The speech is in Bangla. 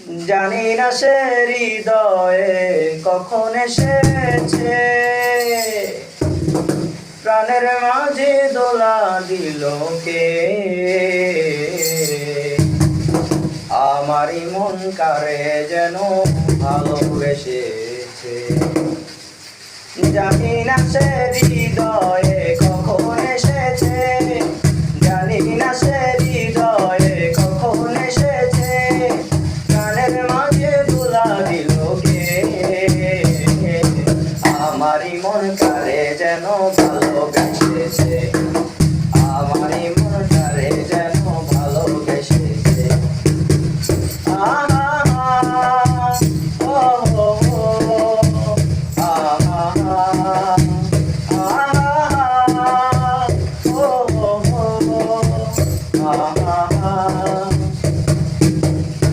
জানি না সে হৃদয়ে কখন এসেছে, প্রাণের মাঝে দোলা দিল কে। আমারই মন কারে যেন ভালোবেসেছে। জানি না সে হৃদয়ে কখন এসেছে, জানি না সে হৃদয়ে কখন এসেছে, প্রাণের মাঝে দোলা দিল কে। আমারই মন কারে যেন ভালোবেসেছে, আমারই মন কারে যেন ভালোবেসেছে।